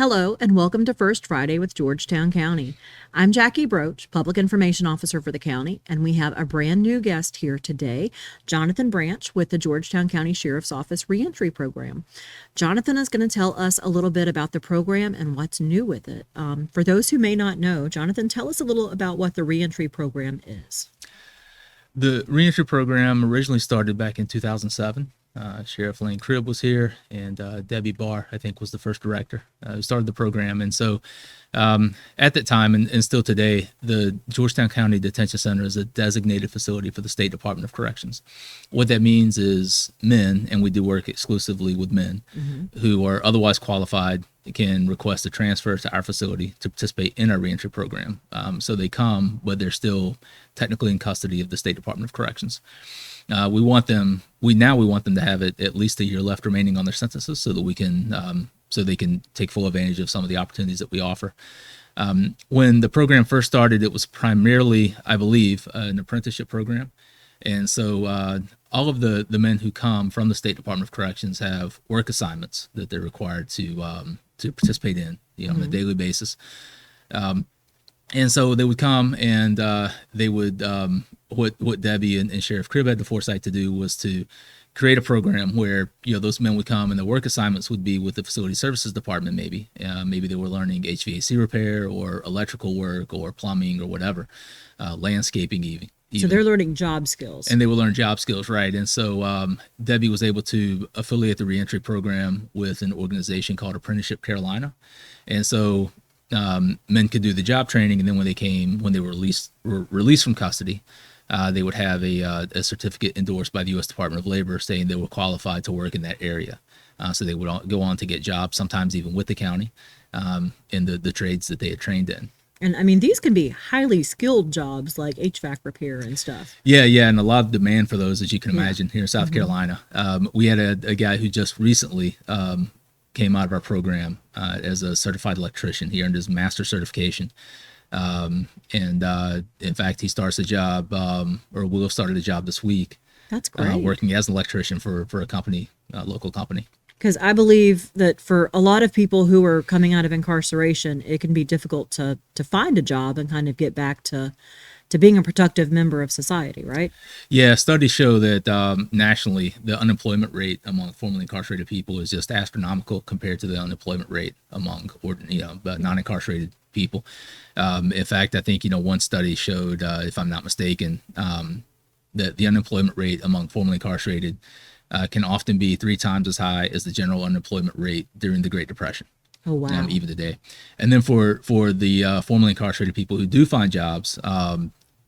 Hello, and welcome to First Friday with Georgetown County. I'm Jackie Broach, Public Information Officer for the county, and we have a brand new guest here today, Jonathan Branch with the Georgetown County Sheriff's Office Reentry Program. Jonathan is going to tell us a little bit about the program and what's new with it. For those who may not know, Jonathan, tell us a little about what the Reentry Program is. The reentry program originally started back in 2007. Sheriff Lane Cribb was here, and Debbie Barr, I think, was the first director who started the program. And so at that time, and still today, the Georgetown County Detention Center is a designated facility for the State Department of Corrections. What that means is men, and we do work exclusively with men, who are otherwise qualified, can request a transfer to our facility to participate in our reentry program. So they come, but they're still technically in custody of the State Department of Corrections. We want them to have at least a year left remaining on their sentences, so that we can so they can take full advantage of some of the opportunities that we offer. When the program first started, it was primarily, I believe, an apprenticeship program, and so all of the men who come from the State Department of Corrections have work assignments that they're required to participate in, on a daily basis. And so they would come, and they would what Debbie and Sheriff Cribb had the foresight to do was to create a program where those men would come, and the work assignments would be with the Facility Services Department. Maybe they were learning HVAC repair or electrical work or plumbing or whatever, landscaping even. So they're learning job skills. And they will learn job skills, right? And so Debbie was able to affiliate the reentry program with an organization called Apprenticeship Carolina, and so men could do the job training, and then when they were released from custody, they would have a certificate endorsed by the U.S. Department of Labor saying they were qualified to work in that area. So they would go on to get jobs, sometimes even with the county, in the trades that they had trained in. And I mean, these can be highly skilled jobs like HVAC repair and stuff. Yeah, and a lot of demand for those, as you can imagine, here in South Carolina. We had a guy who just recently came out of our program as a certified electrician. He earned his master's certification. And in fact, he starts a job, or will have started a job this week. That's great. Working as an electrician for a company, a local company. Because I believe that for a lot of people who are coming out of incarceration, it can be difficult to find a job and kind of get back to being a productive member of society, right? Yeah, studies show that nationally, the unemployment rate among formerly incarcerated people is just astronomical compared to the unemployment rate among non-incarcerated people. In fact, I think one study showed, if I'm not mistaken, that the unemployment rate among formerly incarcerated can often be 3 times as high as the general unemployment rate during the Great Depression. Oh, wow. Even today. And then for the formerly incarcerated people who do find jobs,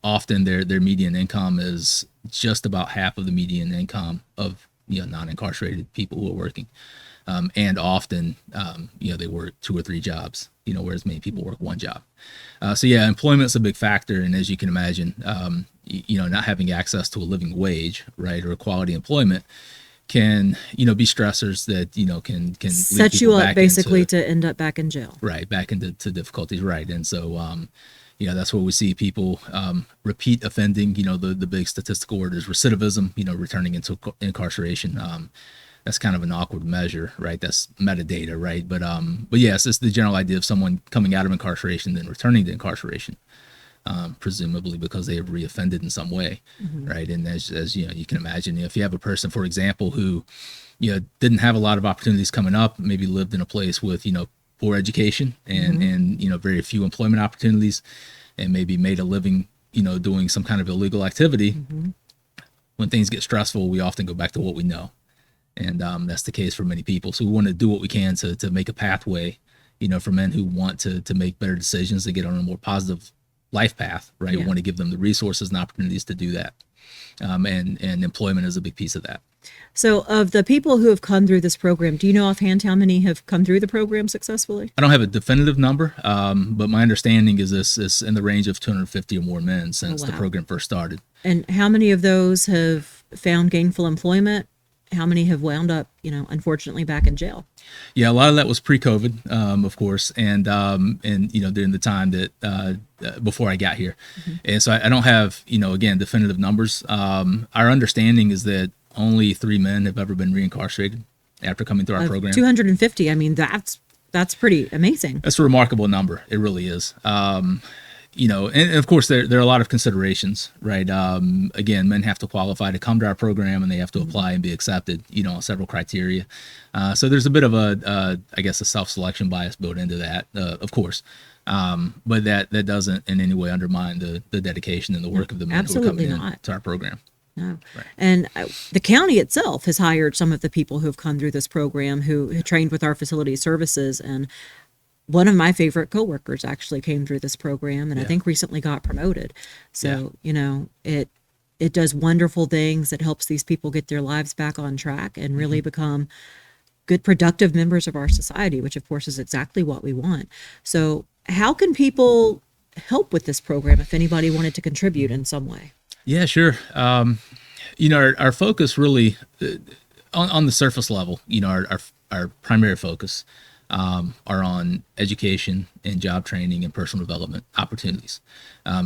often their median income is just about half of the median income of non-incarcerated people who are working. And often, they work 2 or 3 jobs, whereas many people work 1 job. So employment's a big factor. And as you can imagine, not having access to a living wage, right, or quality employment can, be stressors that, can set you up basically to end up back in jail. Right, back into difficulties, right. And so, that's where we see people repeat offending. The big statistical word is recidivism, returning into incarceration. That's kind of an awkward measure, right? That's metadata, right? But yes, it's the general idea of someone coming out of incarceration, then returning to incarceration. Presumably because they have reoffended in some way, right? And as you can imagine, if you have a person, for example, who didn't have a lot of opportunities coming up, maybe lived in a place with poor education and very few employment opportunities, and maybe made a living doing some kind of illegal activity. When things get stressful, we often go back to what we know, and that's the case for many people. So we want to do what we can to make a pathway, for men who want to make better decisions, to get on a more positive life path, right? We want to give them the resources and opportunities to do that. And employment is a big piece of that. So of the people who have come through this program, do you know offhand how many have come through the program successfully? I don't have a definitive number, but my understanding is this is in the range of 250 or more men since the program first started. And how many of those have found gainful employment? How many have wound up, unfortunately back in jail? Yeah, a lot of that was pre-COVID, of course, and during the time that before I got here, and so I don't have again definitive numbers. Our understanding is that only 3 men have ever been reincarcerated after coming through our program. 250. I mean, that's That's pretty amazing. That's a remarkable number. It really is. And of course, there are a lot of considerations, right? Again, men have to qualify to come to our program, and they have to apply and be accepted, on several criteria. So there's a bit of a self-selection bias built into that, of course. But that doesn't in any way undermine the dedication and the work of the men who are coming in to our program. No. Right. And the county itself has hired some of the people who have come through this program who trained with our facility services. And one of my favorite coworkers actually came through this program, and I think recently got promoted. So, it does wonderful things. It helps these people get their lives back on track and really become good, productive members of our society, which of course is exactly what we want. So how can people help with this program if anybody wanted to contribute in some way? Yeah, sure. Our focus really on the surface level, our primary focus are on education and job training and personal development opportunities.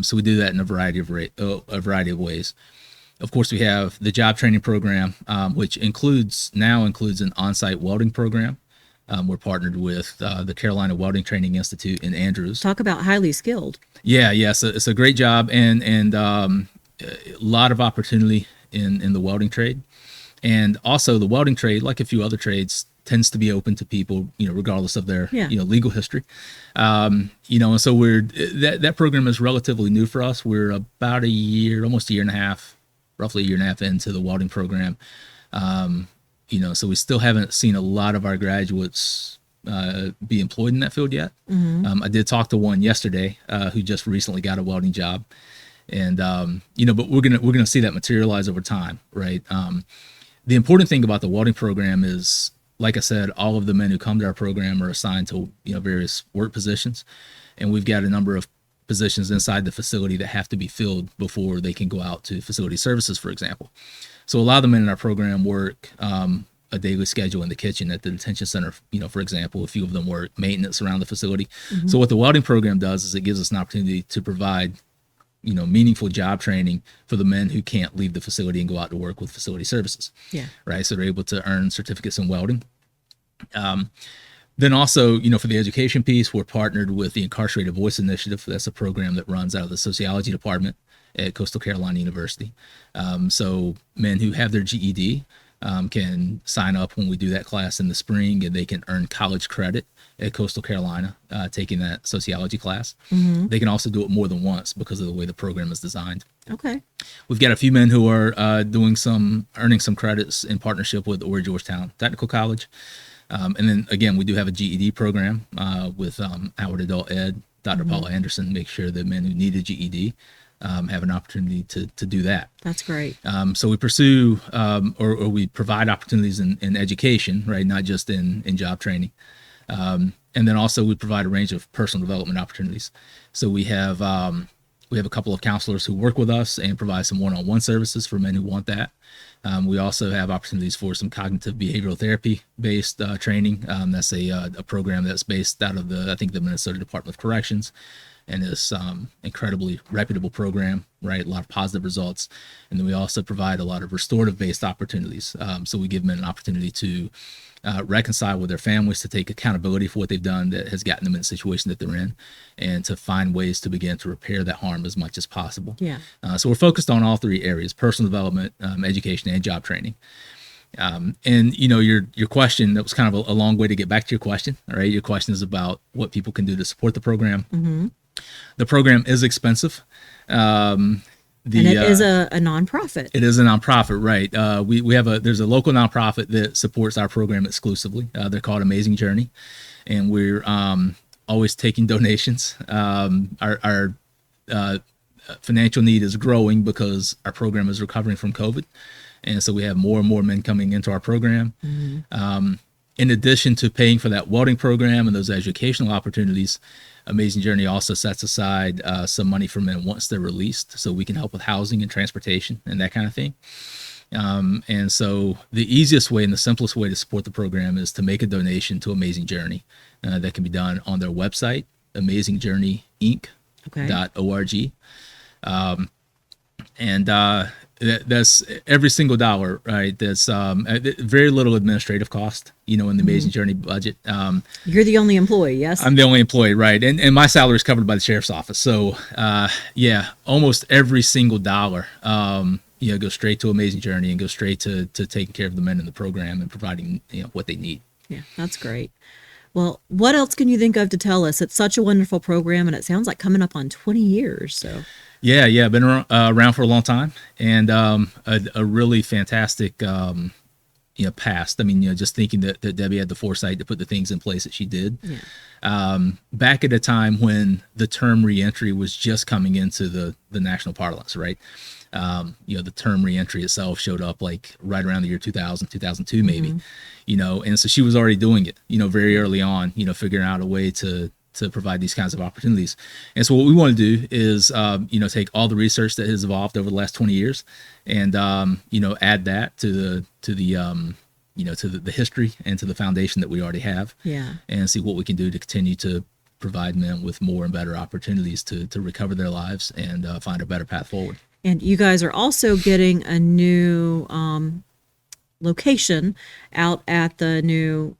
So we do that in a variety of ways. Of course, we have the job training program, which includes an on-site welding program. We're partnered with the Carolina Welding Training Institute in Andrews. Talk about highly skilled. Yeah. So it's a great job and a lot of opportunity in the welding trade. And also the welding trade, like a few other trades, tends to be open to people, regardless of their legal history. And so that program is relatively new for us. We're about almost a year and a half, roughly a year and a half into the welding program. So we still haven't seen a lot of our graduates be employed in that field yet. I did talk to one yesterday who just recently got a welding job. And but we're gonna see that materialize over time, right? The important thing about the welding program is, like I said, all of the men who come to our program are assigned to various work positions, and we've got a number of positions inside the facility that have to be filled before they can go out to facility services, for example. So a lot of the men in our program work a daily schedule in the kitchen at the detention center. For example, a few of them work maintenance around the facility. So what the welding program does is it gives us an opportunity to provide meaningful job training for the men who can't leave the facility and go out to work with facility services. Yeah. Right. So they're able to earn certificates in welding. Then also, for the education piece, we're partnered with the Incarcerated Voice Initiative. That's a program that runs out of the sociology department at Coastal Carolina University. So men who have their GED can sign up when we do that class in the spring, and they can earn college credit at Coastal Carolina taking that sociology class. They can also do it more than once because of the way the program is designed. Okay. We've got a few men who are earning some credits in partnership with Georgetown Technical College. And then again, we do have a GED program with Howard Adult Ed, Dr. Paula Anderson, make sure that men who need a GED have an opportunity to do that. That's great. So we pursue or we provide opportunities in education, right? Not just in job training. And then also we provide a range of personal development opportunities. So we have a couple of counselors who work with us and provide some one-on-one services for men who want that. We also have opportunities for some cognitive behavioral therapy based training. That's a program that's based out of the Minnesota Department of Corrections, and is incredibly reputable program, right? A lot of positive results. And then we also provide a lot of restorative based opportunities. So we give men an opportunity to reconcile with their families, to take accountability for what they've done that has gotten them in the situation that they're in, and to find ways to begin to repair that harm as much as possible. Yeah. So we're focused on all three areas: personal development, education, and job training. And your question, that was kind of a long way to get back to your question. All right. Your question is about what people can do to support the program. The program is expensive. And it is a nonprofit. It is a nonprofit, right? There's a local nonprofit that supports our program exclusively. They're called Amazing Journey, and we're always taking donations. Our financial need is growing because our program is recovering from COVID, and so we have more and more men coming into our program. In addition to paying for that welding program and those educational opportunities, Amazing Journey also sets aside some money for men once they're released, so we can help with housing and transportation and that kind of thing. And so the easiest way and the simplest way to support the program is to make a donation to Amazing Journey. That can be done on their website, amazingjourneyinc.org. And That's every single dollar, right? That's very little administrative cost, in the Amazing Journey budget. You're the only employee, yes? I'm the only employee, right? And my salary is covered by the sheriff's office. So, yeah, almost every single dollar, goes straight to Amazing Journey and goes straight to taking care of the men in the program and providing, what they need. Yeah, that's great. Well, what else can you think of to tell us? It's such a wonderful program, and it sounds like coming up on 20 years. So, Yeah, been around for a long time, and a really fantastic, past. I mean, just thinking that Debbie had the foresight to put the things in place that she did. yeah. Back at a time when the term reentry was just coming into the national parlance, right? The term reentry itself showed up like right around the year 2000, 2002, maybe, and so she was already doing it, very early on, figuring out a way to provide these kinds of opportunities. And so what we want to do is, take all the research that has evolved over the last 20 years and, add that to the history and to the foundation that we already have. Yeah. And see what we can do to continue to provide men with more and better opportunities to recover their lives and find a better path forward. And you guys are also getting a new location out at the new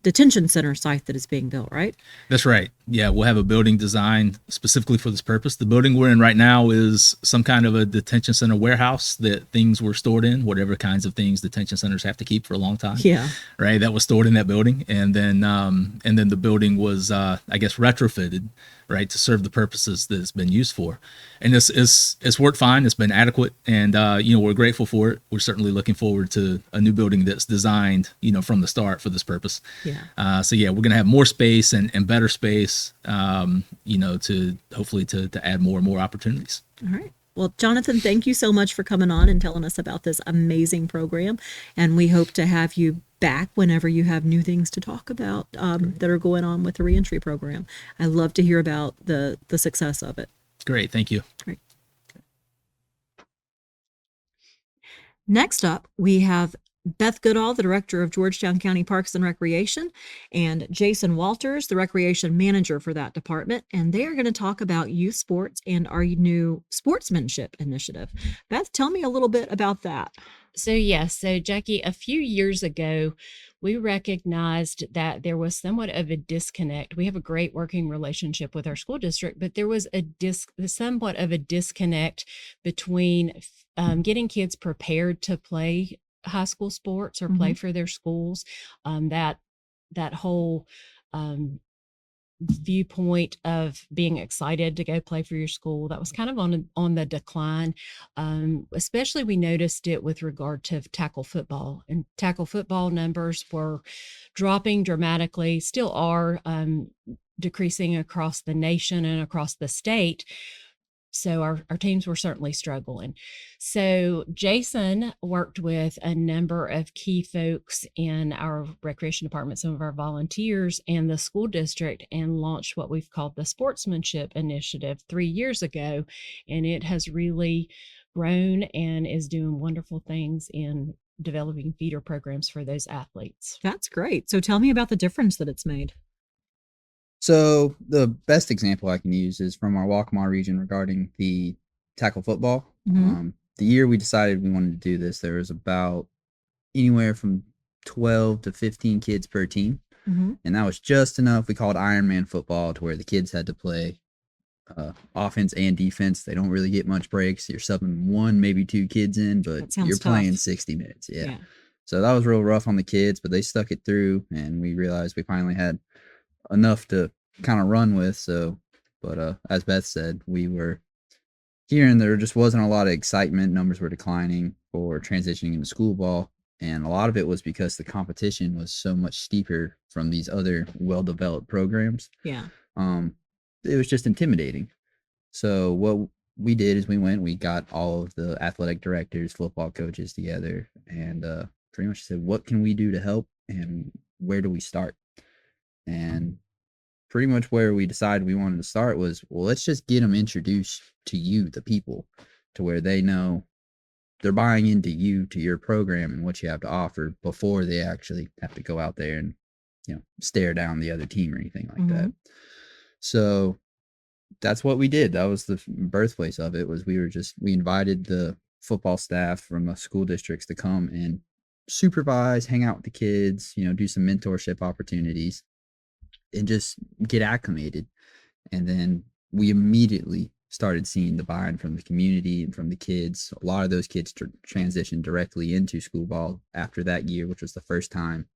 detention center site that is being built, right? That's right. Yeah, we'll have a building designed specifically for this purpose. The building we're in right now is some kind of a detention center warehouse that things were stored in, whatever kinds of things detention centers have to keep for a long time. Yeah. Right. That was stored in that building. And then the building was, retrofitted, right, to serve the purposes that it's been used for. And it's worked fine. It's been adequate. And, we're grateful for it. We're certainly looking forward to a new building that's designed, from the start for this purpose. Yeah. So we're going to have more space and better space, to hopefully to add more and more opportunities. All right. Well, Jonathan, thank you so much for coming on and telling us about this amazing program. And we hope to have you back whenever you have new things to talk about that are going on with the reentry program. I love to hear about the success of it. Great. Thank you. Great. Next up, we have Beth Goodale, the director of Georgetown County Parks and Recreation, and Jason Walters, the recreation manager for that department. And they are going to talk about youth sports and our new Sportsmanship Initiative. Beth, tell me a little bit about that. So Jackie, a few years ago, we recognized that there was somewhat of a disconnect. We have a great working relationship with our school district, but there was somewhat of a disconnect between getting kids prepared to play high school sports or play for their schools. That whole viewpoint of being excited to go play for your school, that was kind of on the decline. Especially we noticed it with regard to tackle football, and tackle football numbers were dropping dramatically, still are decreasing across the nation and across the state. So our teams were certainly struggling. So Jason worked with a number of key folks in our recreation department, some of our volunteers, and the school district, and launched what we've called the Sportsmanship Initiative 3 years ago. And it has really grown and is doing wonderful things in developing feeder programs for those athletes. That's great. So tell me about the difference that it's made. So the best example I can use is from our Waccamaw region regarding the tackle football. The year we decided we wanted to do this, there was about anywhere from 12 to 15 kids per team. And that was just enough. We called Ironman football, to where the kids had to play offense and defense. They don't really get much breaks. You're subbing 1, maybe 2 kids in, but you're playing 60 minutes. Yeah. So that was real rough on the kids, but they stuck it through, and we realized we finally had enough to kind of run with. So, but as Beth said, we were hearing there just wasn't a lot of excitement. Numbers were declining for transitioning into school ball, and a lot of it was because the competition was so much steeper from these other well-developed programs. Yeah. It was just intimidating. So what we did is we got all of the athletic directors, football coaches together, and pretty much said, what can we do to help, and where do we start? And pretty much where we decided we wanted to start was, well, let's just get them introduced to you, the people, to where they know they're buying into you, to your program and what you have to offer, before they actually have to go out there and, stare down the other team or anything like that. So that's what we did. That was the birthplace of it. Was we invited the football staff from the school districts to come and supervise, hang out with the kids, do some mentorship opportunities and just get acclimated. And then we immediately started seeing the buy-in from the community and from the kids. A lot of those kids transitioned directly into school ball after that year, which was the first time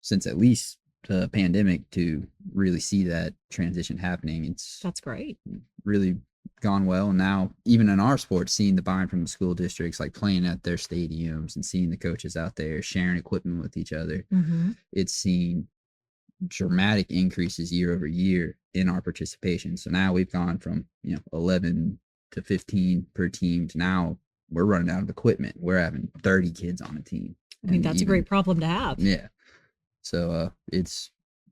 since at least the pandemic to really see that transition happening. That's great. Really gone well. Now, even in our sports, seeing the buy-in from the school districts, like playing at their stadiums and seeing the coaches out there sharing equipment with each other, it's seen dramatic increases year over year in our participation. So now we've gone from 11 to 15 per team to now we're running out of equipment. We're having 30 kids on a team. I mean, that's a great problem to have. Yeah. So it's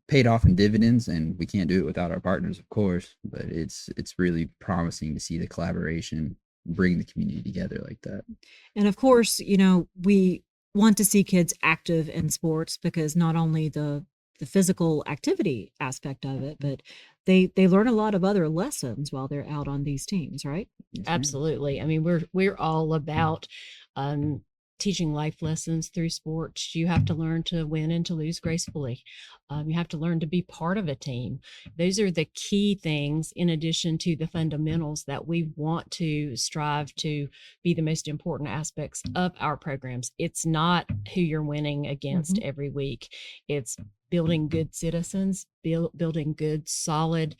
paid off in dividends, and we can't do it without our partners, of course, but it's really promising to see the collaboration bring the community together like that. And of course, we want to see kids active in sports because not only the physical activity aspect of it, but they learn a lot of other lessons while they're out on these teams, right? Yes, Absolutely. I mean, we're all about teaching life lessons through sports. You have to learn to win and to lose gracefully. You have to learn to be part of a team. Those are the key things, in addition to the fundamentals that we want to strive to be the most important aspects of our programs. It's not who you're winning against every week. It's building good citizens, building good, solid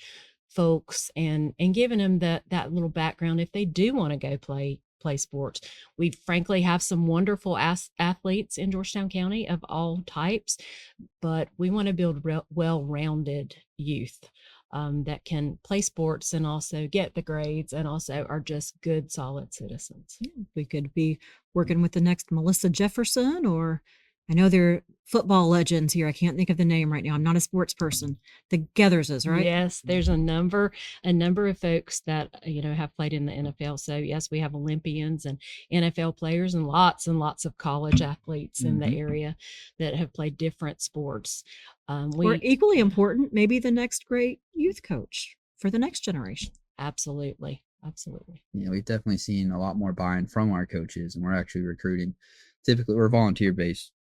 folks, and giving them that little background if they do want to go play sports. We frankly have some wonderful athletes in Georgetown County of all types, but we want to build well-rounded youth that can play sports and also get the grades and also are just good, solid citizens. Yeah, we could be working with the next Melissa Jefferson, or I know they're football legends here. I can't think of the name right now. I'm not a sports person. The Getherses, right? Yes, there's a number of folks that have played in the NFL. So yes, we have Olympians and NFL players and lots of college athletes in the area that have played different sports. Or equally important, maybe the next great youth coach for the next generation. Absolutely. Yeah, we've definitely seen a lot more buy-in from our coaches, and we're actually recruiting. Typically, we're volunteer-based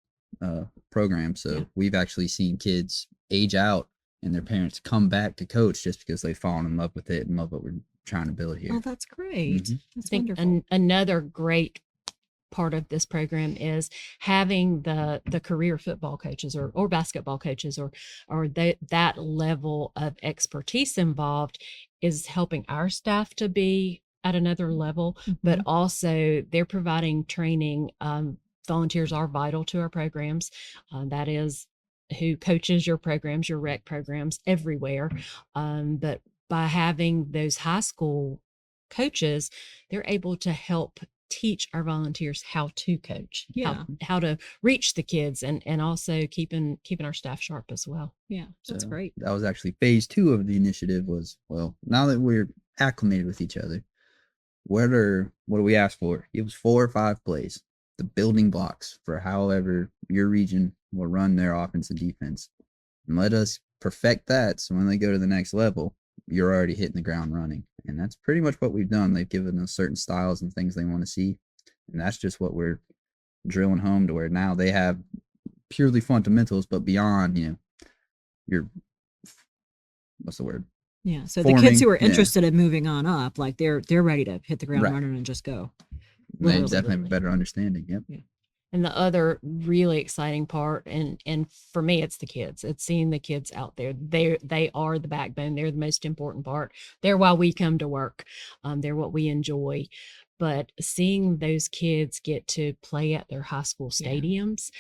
program, so we've actually seen kids age out and their parents come back to coach just because they've fallen in love with it and love what we're trying to build here. Oh, that's great. That's I think wonderful. another great part of this program is having the career football coaches or basketball coaches or that level of expertise involved is helping our staff to be at another level, but also they're providing training. Volunteers are vital to our programs. That is who coaches your programs, your rec programs everywhere. But by having those high school coaches, they're able to help teach our volunteers how to coach, how to reach the kids, and also keeping our staff sharp as well. Yeah, that's great. That was actually phase 2 of the initiative. Was, well, now that we're acclimated with each other, what do we ask for? It was 4 or 5 plays, the building blocks for however your region will run their offense and defense, and let us perfect that. So when they go to the next level, you're already hitting the ground running. And that's pretty much what we've done. They've given us certain styles and things they want to see. And that's just what we're drilling home to where now they have purely fundamentals, but beyond, your, what's the word? Yeah. So the kids who are interested in moving on up, like they're ready to hit the ground running and just go. They definitely have a better understanding. Yep. Yeah. And the other really exciting part, and for me, it's the kids. It's seeing the kids out there. They are the backbone. They're the most important part. They're why we come to work. They're what we enjoy. But seeing those kids get to play at their high school stadiums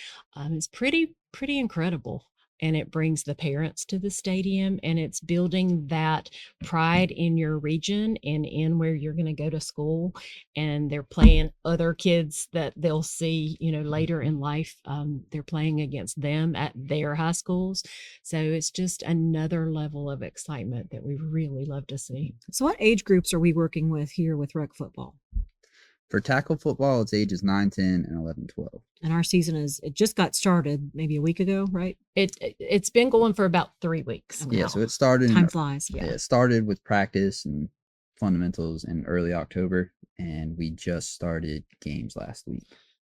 is pretty incredible. And it brings the parents to the stadium, and it's building that pride in your region and in where you're going to go to school. And they're playing other kids that they'll see, later in life. They're playing against them at their high schools. So it's just another level of excitement that we really love to see. So what age groups are we working with here with rec football? For tackle football, it's ages 9, 10, and 11, 12. And our season it just got started maybe a week ago, right? It's been going for about 3 weeks. Yeah, so it started. Time flies. Yeah, it started with practice and fundamentals in early October, and we just started games last week.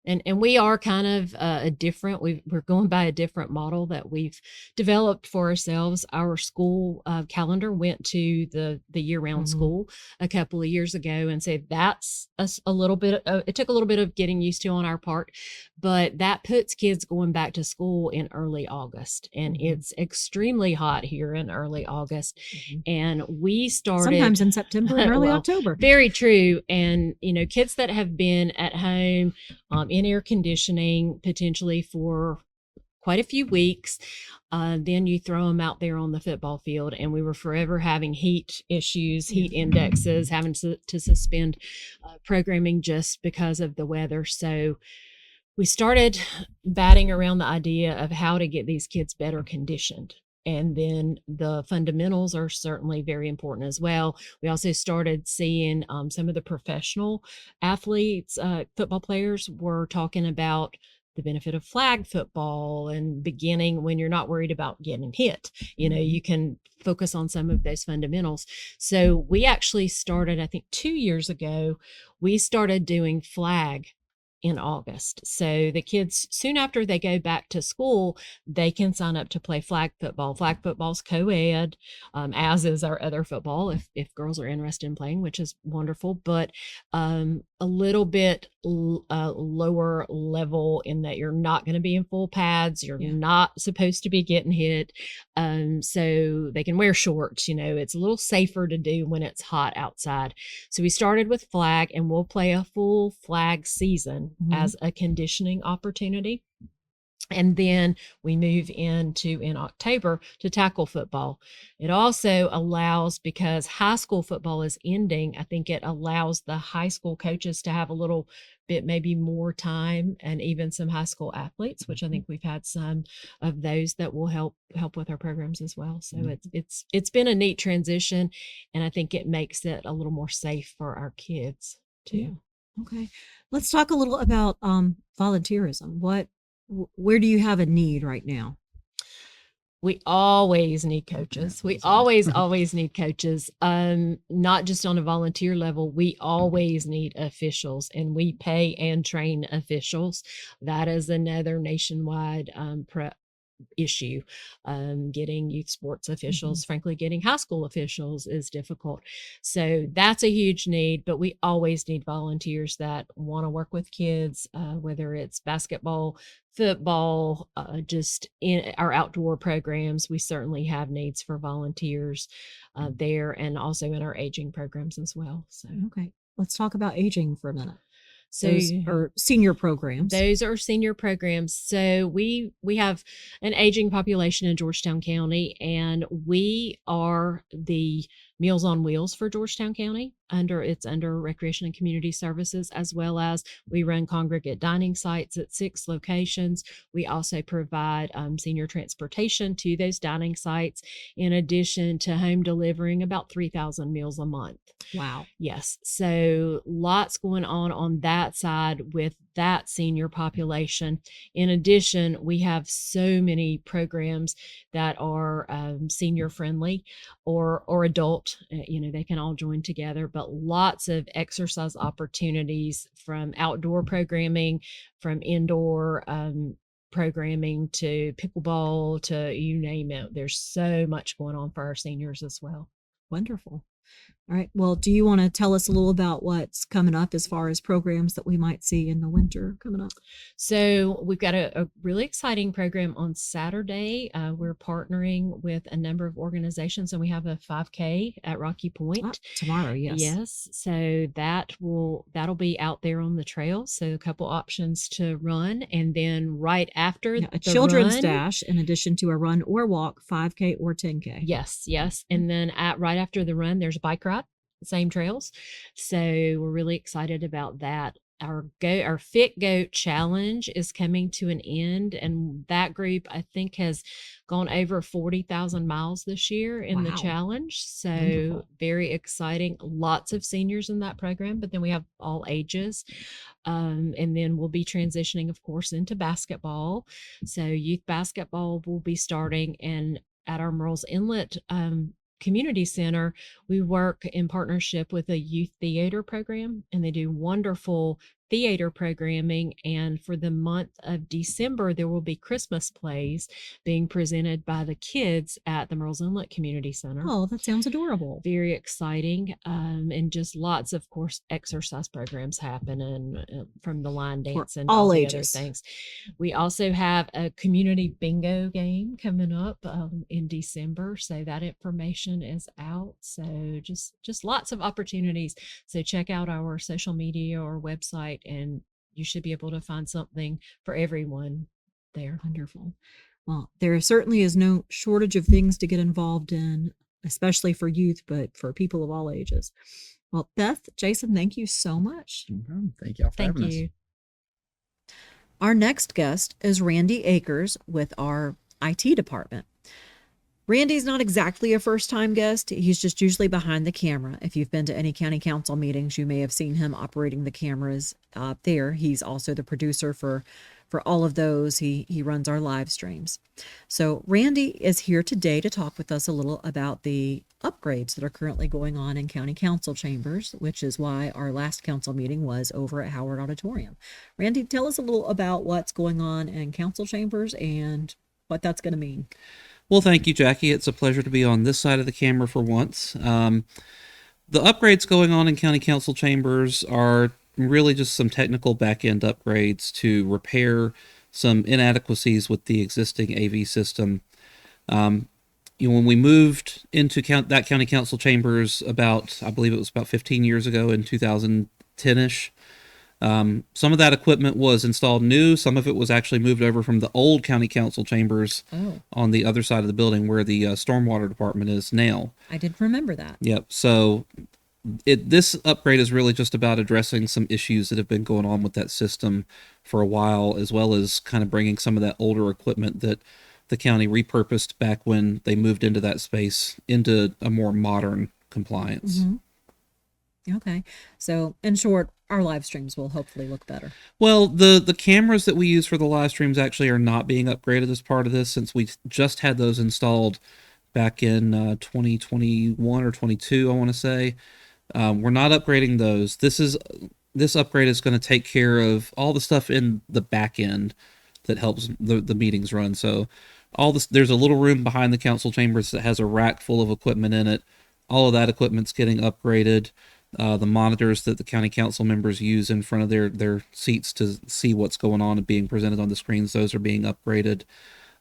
And we are kind of we're going by a different model that we've developed for ourselves. Our school calendar went to the year-round school a couple of years ago, and so that's a little bit it took a little bit of getting used to on our part, but that puts kids going back to school in early August, and it's extremely hot here in early August. And we started sometimes in September and early October. Very true. And kids that have been at home in air conditioning potentially for quite a few weeks, then you throw them out there on the football field, and we were forever having heat issues, heat indexes, having to suspend programming just because of the weather. So we started batting around the idea of how to get these kids better conditioned. And then the fundamentals are certainly very important as well. We also started seeing some of the professional athletes, football players were talking about the benefit of flag football and beginning when you're not worried about getting hit. You can focus on some of those fundamentals. So we actually started, I think 2 years ago, we started doing flag in August. So the kids, soon after they go back to school, they can sign up to play flag football. Flag football's co-ed, as is our other football, if girls are interested in playing, which is wonderful, but a little bit lower level in that you're not going to be in full pads. You're not supposed to be getting hit. So they can wear shorts. It's a little safer to do when it's hot outside. So we started with flag, and we'll play a full flag season as a conditioning opportunity. And then we move into in October to tackle football. It also allows, because high school football is ending, I think it allows the high school coaches to have a little bit maybe more time, and even some high school athletes, which I think we've had some of those that will help with our programs as well. So it's been a neat transition, and I think it makes it a little more safe for our kids too. Yeah. Okay. Let's talk a little about volunteerism. Where do you have a need right now? We always need coaches. We always need coaches. Not just on a volunteer level. We always need officials, and we pay and train officials. That is another nationwide issue. Getting youth sports officials, frankly, getting high school officials is difficult. So that's a huge need, but we always need volunteers that want to work with kids, whether it's basketball, football, just in our outdoor programs. We certainly have needs for volunteers there, and also in our aging programs as well. So, okay, let's talk about aging for a minute. So those are senior programs. Those are senior programs. So we have an aging population in Georgetown County, and we are the Meals on Wheels for Georgetown County. It's under Recreation and Community Services, as well as we run congregate dining sites at 6 locations. We also provide senior transportation to those dining sites, in addition to home delivering about 3,000 meals a month. Wow. Yes. So lots going on that side with that senior population. In addition, we have so many programs that are senior friendly or adult. They can all join together, but lots of exercise opportunities, from outdoor programming, from indoor programming, to pickleball, to you name it. There's so much going on for our seniors as well. Wonderful. All right. Well, do you want to tell us a little about what's coming up as far as programs that we might see in the winter coming up? So we've got a really exciting program on Saturday. We're partnering with a number of organizations, and we have a 5K at Rocky Point tomorrow. Yes. Yes. So that'll be out there on the trail. So a couple options to run, and then right after a children's dash, in addition to a run or walk, 5K or 10K. Yes. And then right after the run, there's a bike ride, same trails. So we're really excited about that. Our Fit Goat Challenge is coming to an end, and that group, I think, has gone over 40,000 miles this year in the challenge. So wonderful. Very exciting. Lots of seniors in that program, but then we have all ages. And then we'll be transitioning, of course, into basketball. So youth basketball will be starting, and at our Merle's Inlet community center, we work in partnership with a youth theater program, and they do wonderful theater programming. And for the month of December, there will be Christmas plays being presented by the kids at the Merle's Inlet Community Center. Oh, that sounds adorable. Very exciting. And just lots, of course, exercise programs happen, and from the line dance and all the ages. other things. We also have a community bingo game coming up in December, so that information is out. So just lots of opportunities. So check out our social media or website, and you should be able to find something for everyone there. Wonderful. Well, there certainly is no shortage of things to get involved in, especially for youth, but for people of all ages. Well, Beth, Jason, thank you so much. Thank y'all for Thank having you. us. Our next guest is Randy Akers with our IT department. Randy's not exactly a first-time guest. He's just usually behind the camera. If you've been to any county council meetings, you may have seen him operating the cameras there. He's also the producer for all of those. He runs our live streams. So Randy is here today to talk with us a little about the upgrades that are currently going on in county council chambers, which is why our last council meeting was over at Howard Auditorium. Randy, tell us a little about what's going on in council chambers and what that's going to mean. Well, thank you, Jackie. It's a pleasure to be on this side of the camera for once. The upgrades going on in county council chambers are really just some technical back-end upgrades to repair some inadequacies with the existing AV system. When we moved into that county council chambers I believe it was about 15 years ago in 2010-ish, some of that equipment was installed new. Some of it was actually moved over from the old county council chambers on the other side of the building where the stormwater department is now. I did remember that. Yep. So this upgrade is really just about addressing some issues that have been going on with that system for a while, as well as kind of bringing some of that older equipment that the county repurposed back when they moved into that space into a more modern compliance. Mm-hmm. Okay. So in short, our live streams will hopefully look better. Well, the cameras that we use for the live streams actually are not being upgraded as part of this, since we just had those installed back in 2021 or 22, I want to say. We're not upgrading those. This upgrade is going to take care of all the stuff in the back end that helps the meetings run. So there's a little room behind the council chambers that has a rack full of equipment in it. All of that equipment's getting upgraded. The monitors that the county council members use in front of their seats to see what's going on and being presented on the screens, those are being upgraded.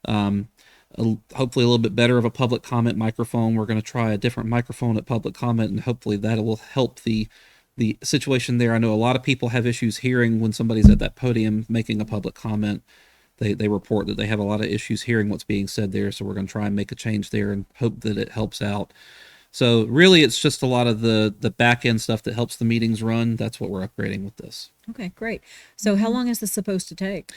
Hopefully a little bit better of a public comment microphone. We're going to try a different microphone at public comment, and hopefully that will help the situation there. I know a lot of people have issues hearing when somebody's at that podium making a public comment. They report that they have a lot of issues hearing what's being said there, so we're going to try and make a change there and hope that it helps out. So really, it's just a lot of the back end stuff that helps the meetings run. That's what we're upgrading with this. Okay, great. So how long is this supposed to take?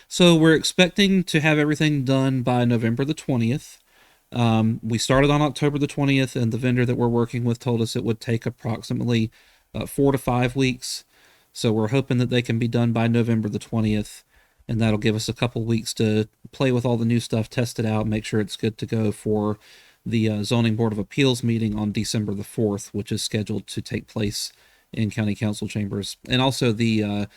So we're expecting to have everything done by November the 20th. We started on October the 20th, and the vendor that we're working with told us it would take approximately 4 to 5 weeks. So we're hoping that they can be done by November the 20th, and that'll give us a couple weeks to play with all the new stuff, test it out, make sure it's good to go for the Zoning Board of Appeals meeting on December the 4th, which is scheduled to take place in county council chambers, and also the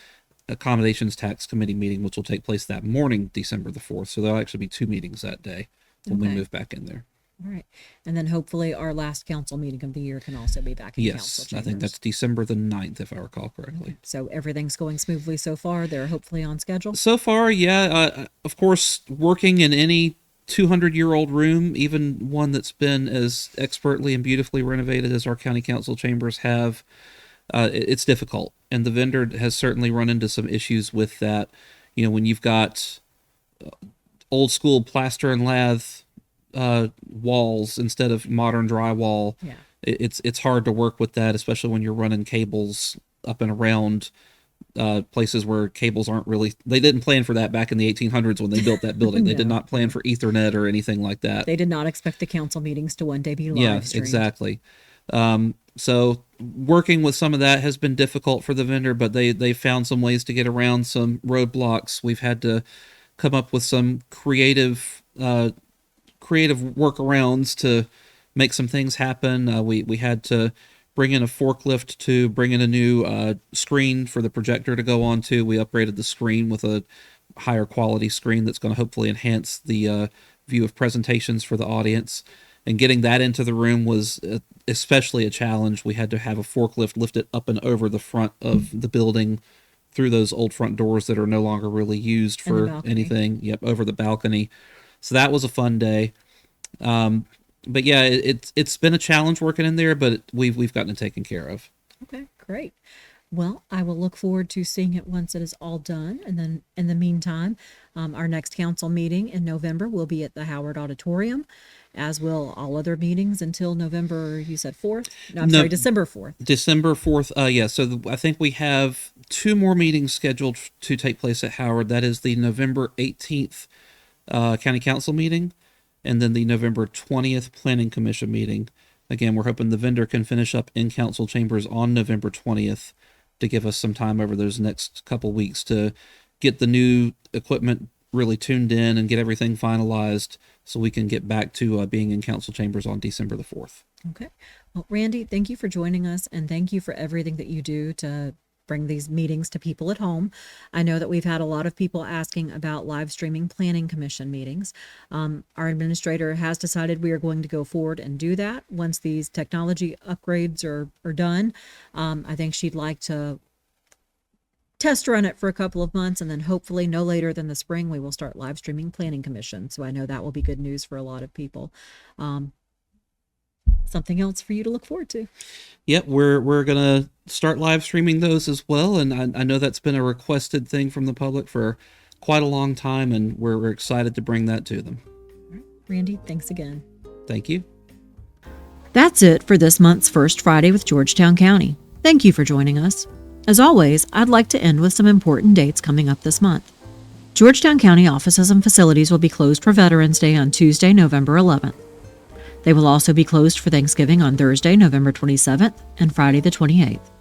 Accommodations Tax Committee meeting, which will take place that morning, December the 4th. So there'll actually be 2 meetings that day when we move back in there. All right. And then hopefully our last council meeting of the year can also be back in council Yes, chambers. I think that's December the 9th, if I recall correctly. So everything's going smoothly so far. They're hopefully on schedule. So far, yeah. Of course, working in any 200-year-old room, even one that's been as expertly and beautifully renovated as our county council chambers have, it's difficult. And the vendor has certainly run into some issues with that. You know, when you've got old school plaster and lath walls instead of modern drywall, it's hard to work with that, especially when you're running cables up and around places where cables aren't really, they didn't plan for that back in the 1800s when they built that building. They did not plan for Ethernet or anything like that. They did not expect the council meetings to one day be live streamed. Exactly. So working with some of that has been difficult for the vendor, but they found some ways to get around some roadblocks. We've had to come up with some creative workarounds to make some things happen. We had to bring in a forklift to bring in a new screen for the projector to go onto. We upgraded the screen with a higher quality screen that's going to hopefully enhance the view of presentations for the audience. And getting that into the room was especially a challenge. We had to have a forklift lift it up and over the front of the building through those old front doors that are no longer really used for anything. Yep, over the balcony. So that was a fun day. But yeah, it's been a challenge working in there, but we've gotten it taken care of. Okay, great. Well, I will look forward to seeing it once it is all done. And then in the meantime, our next council meeting in November will be at the Howard Auditorium, as will all other meetings until November, you said 4th? No, I'm sorry, December 4th. December 4th. Yeah, so I think we have 2 more meetings scheduled to take place at Howard. That is the November 18th County Council meeting, and then the November 20th Planning Commission meeting. Again, we're hoping the vendor can finish up in council chambers on November 20th to give us some time over those next couple weeks to get the new equipment really tuned in and get everything finalized so we can get back to being in council chambers on December the 4th. Okay. Well, Randy, thank you for joining us, and thank you for everything that you do to bring these meetings to people at home. I know that we've had a lot of people asking about live streaming planning commission meetings. Our administrator has decided we are going to go forward and do that once these technology upgrades are done. I think she'd like to test run it for a couple of months, and then hopefully no later than the spring we will start live streaming planning commission. So I know that will be good news for a lot of people. Something else for you to look forward to. Yep, we're gonna start live streaming those as well, and I know that's been a requested thing from the public for quite a long time, and we're excited to bring that to them. All right. Randy, thanks again. Thank you. That's it for this month's First Friday with Georgetown County. Thank you for joining us. As always, I'd like to end with some important dates coming up this month. Georgetown County offices and facilities will be closed for Veterans Day on Tuesday, November 11th. They will also be closed for Thanksgiving on Thursday, November 27th, and Friday the 28th.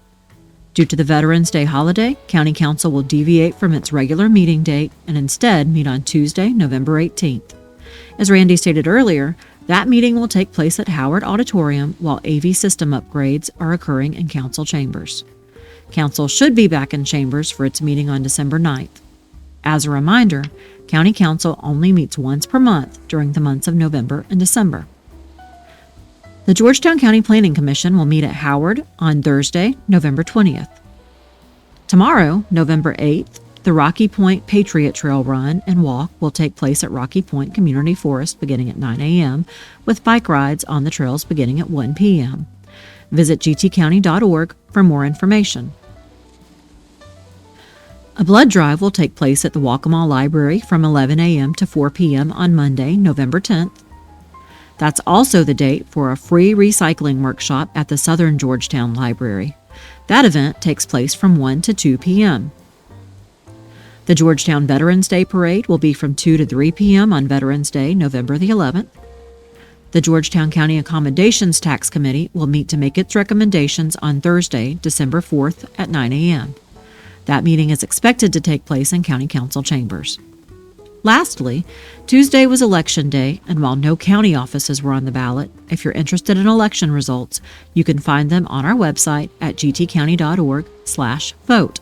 Due to the Veterans Day holiday, County Council will deviate from its regular meeting date and instead meet on Tuesday, November 18th. As Randy stated earlier, that meeting will take place at Howard Auditorium while AV system upgrades are occurring in council chambers. Council should be back in chambers for its meeting on December 9th. As a reminder, County Council only meets once per month during the months of November and December. The Georgetown County Planning Commission will meet at Howard on Thursday, November 20th. Tomorrow, November 8th, the Rocky Point Patriot Trail Run and Walk will take place at Rocky Point Community Forest beginning at 9 a.m., with bike rides on the trails beginning at 1 p.m. Visit gtcounty.org for more information. A blood drive will take place at the Waccamaw Library from 11 a.m. to 4 p.m. on Monday, November 10th. That's also the date for a free recycling workshop at the Southern Georgetown Library. That event takes place from 1 to 2 p.m. The Georgetown Veterans Day Parade will be from 2 to 3 p.m. on Veterans Day, November the 11th. The Georgetown County Accommodations Tax Committee will meet to make its recommendations on Thursday, December 4th at 9 a.m. That meeting is expected to take place in County Council chambers. Lastly, Tuesday was Election Day, and while no county offices were on the ballot, if you're interested in election results, you can find them on our website at gtcounty.org/vote.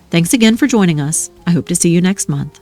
Thanks again for joining us. I hope to see you next month.